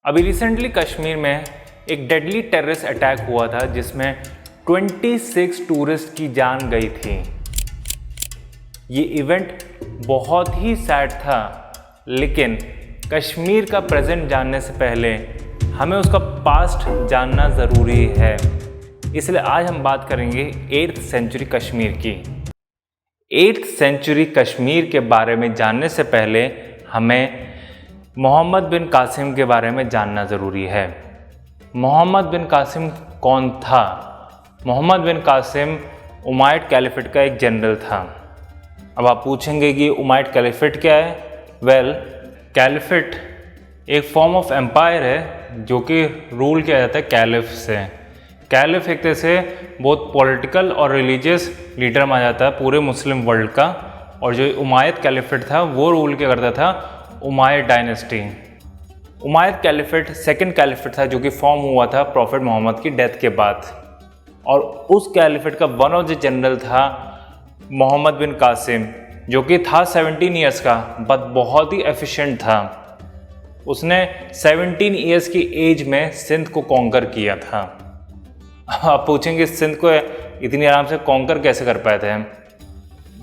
अभी रिसेंटली कश्मीर में एक डेडली टेररिस्ट अटैक हुआ था जिसमें 26 टूरिस्ट की जान गई थी। ये इवेंट बहुत ही सैड था, लेकिन कश्मीर का प्रेजेंट जानने से पहले हमें उसका पास्ट जानना ज़रूरी है। इसलिए आज हम बात करेंगे 8th सेंचुरी कश्मीर की। 8th सेंचुरी कश्मीर के बारे में जानने से पहले हमें मोहम्मद बिन कासिम के बारे में जानना ज़रूरी है। मोहम्मद बिन कासिम कौन था? मोहम्मद बिन कासिम उमायद कैलिफेट का एक जनरल था। अब आप पूछेंगे कि उमायद कैलिफेट क्या है? वेल, कैलिफेट एक फॉर्म ऑफ एम्पायर है जो कि रूल किया जाता है कैलिफ से। कैलिफ एक तरह से बहुत पॉलिटिकल और रिलीजियस लीडर माना जाता है पूरे मुस्लिम वर्ल्ड का। और जो उमायद कैलिफेट था वो रूल किया करता था उमायद डायनेस्टी। उमायद कैलिफेट सेकंड कैलिफेट था जो कि फॉर्म हुआ था प्रॉफिट मोहम्मद की डेथ के बाद। और उस कैलिफेट का वन ऑफ द जनरल था मोहम्मद बिन कासिम, जो कि था 17 ईयर्स का, बट बहुत ही एफिशिएंट था। उसने 17 ईयर्स की एज में सिंध को कॉन्कर किया था। आप पूछेंगे सिंध को इतनी आराम से कॉन्कर कैसे कर पाए थे?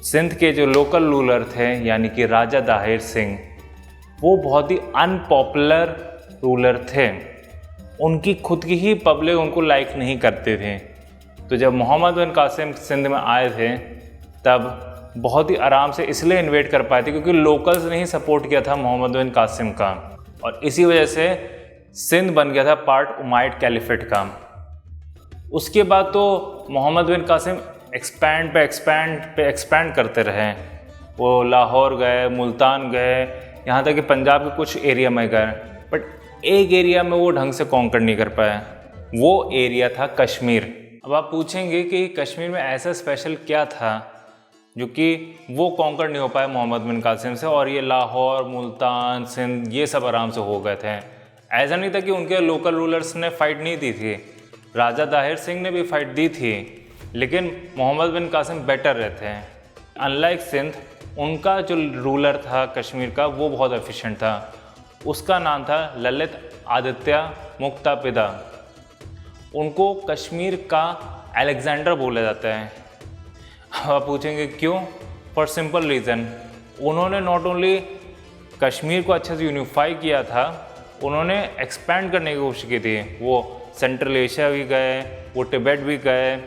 सिंध के जो लोकल रूलर थे यानी कि राजा दाहिर सिंह, वो बहुत ही अनपॉपुलर रूलर थे। उनकी खुद की ही पब्लिक उनको लाइक नहीं करते थे। तो जब मोहम्मद बिन कासिम सिंध में आए थे तब बहुत ही आराम से इसलिए इन्वेट कर पाए थे क्योंकि लोकल्स ने ही सपोर्ट किया था मोहम्मद बिन कासिम का। और इसी वजह से सिंध बन गया था पार्ट उमायद कैलिफेट का। उसके बाद तो मोहम्मद बिन कासिम एक्सपैंड करते रहे। वो लाहौर गए, मुल्तान गए, यहाँ तक कि पंजाब के कुछ एरिया में गए, बट एक एरिया में वो ढंग से कॉन्कर नहीं कर पाए। वो एरिया था कश्मीर। अब आप पूछेंगे कि कश्मीर में ऐसा स्पेशल क्या था जो कि वो कॉन्कर नहीं हो पाया मोहम्मद बिन कासिम से, और ये लाहौर, मुल्तान, सिंध ये सब आराम से हो गए थे। ऐसा नहीं था कि उनके लोकल रूलर्स ने फाइट नहीं दी थी, राजा दाहिर सिंह ने भी फाइट दी थी, लेकिन मोहम्मद बिन कासिम बेटर रहते हैं। अनलाइक सिंध, उनका जो रूलर था कश्मीर का वो बहुत एफिशिएंट था। उसका नाम था ललित आदित्य मुक्तापिदा। उनको कश्मीर का अलेक्जेंडर बोला जाता है। आप पूछेंगे क्यों? फॉर सिंपल रीज़न, उन्होंने नॉट ओनली कश्मीर को अच्छे से यूनिफाई किया था, उन्होंने एक्सपैंड करने की कोशिश की थी। वो सेंट्रल एशिया भी गए, वो तिब्बत भी गए।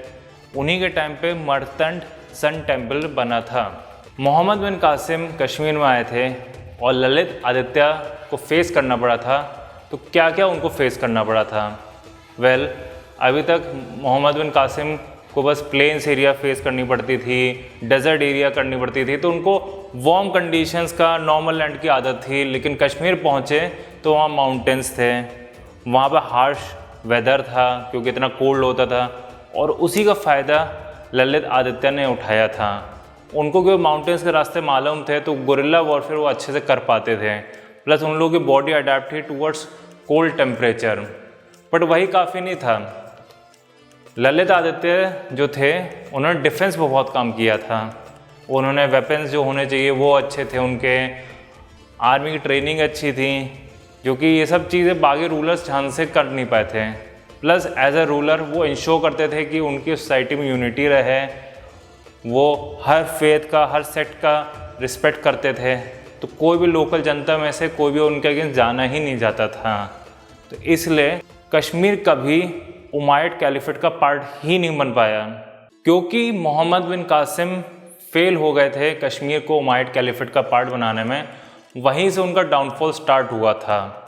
उन्हीं के टाइम पे मर्तंड सन टेम्पल बना था। मोहम्मद बिन कासिम कश्मीर में आए थे और ललित आदित्य को फेस करना पड़ा था। तो क्या क्या उनको फेस करना पड़ा था? वेल, अभी तक मोहम्मद बिन कासिम को बस प्लेन्स एरिया फेस करनी पड़ती थी, डेजर्ट एरिया करनी पड़ती थी, तो उनको वार्म कंडीशंस का, नॉर्मल लैंड की आदत थी। लेकिन कश्मीर पहुँचे तो वहाँ माउंटेन्स थे, वहाँ पर हार्श वेदर था क्योंकि इतना कोल्ड होता था, और उसी का फ़ायदा ललित आदित्य ने उठाया था। उनको क्योंकि माउंटेन्स के रास्ते मालूम थे तो गुरिल्ला वॉरफेयर वो अच्छे से कर पाते थे। प्लस उन लोगों की बॉडी अडेप्ट थी टूवर्ड्स कोल्ड टेम्परेचर। बट वही काफ़ी नहीं था। ललित आदित्य जो थे उन्होंने डिफेंस पर बहुत काम किया था। उन्होंने वेपन्स जो होने चाहिए वो अच्छे थे, उनके आर्मी की ट्रेनिंग अच्छी थी, जो कि ये सब चीज़ें बाकी रूलर्स ढंग से कर नहीं पाए थे। प्लस एज अ रूलर वो इंश्योर करते थे कि उनकी सोसाइटी में यूनिटी रहे। वो हर फेथ का, हर सेक्ट का रिस्पेक्ट करते थे। तो कोई भी लोकल जनता में से कोई भी उनके अगेंस्ट जाना ही नहीं जाता था। तो इसलिए कश्मीर कभी उमायद कैलिफेट का पार्ट ही नहीं बन पाया, क्योंकि मोहम्मद बिन कासिम फेल हो गए थे कश्मीर को उमायद कैलिफेट का पार्ट बनाने में। वहीं से उनका डाउनफॉल स्टार्ट हुआ था।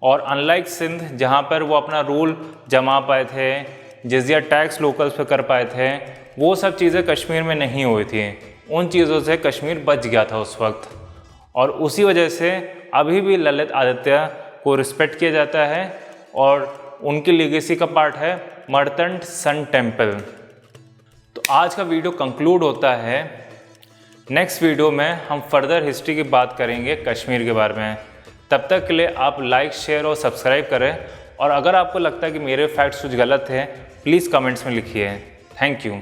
और अनलाइक सिंध, जहाँ पर वो अपना रूल जमा पाए थे, जिजिया टैक्स लोकल्स पे कर पाए थे, वो सब चीज़ें कश्मीर में नहीं हुई थी। उन चीज़ों से कश्मीर बच गया था उस वक्त। और उसी वजह से अभी भी ललित आदित्य को रिस्पेक्ट किया जाता है और उनकी लेगेसी का पार्ट है मर्तंड सन टेम्पल। तो आज का वीडियो कंक्लूड होता है। नेक्स्ट वीडियो में हम फर्दर हिस्ट्री की बात करेंगे कश्मीर के बारे में। तब तक के लिए आप लाइक, शेयर और सब्सक्राइब करें। और अगर आपको लगता है कि मेरे फैक्ट्स कुछ गलत हैं, प्लीज़ कमेंट्स में लिखिए। Thank you.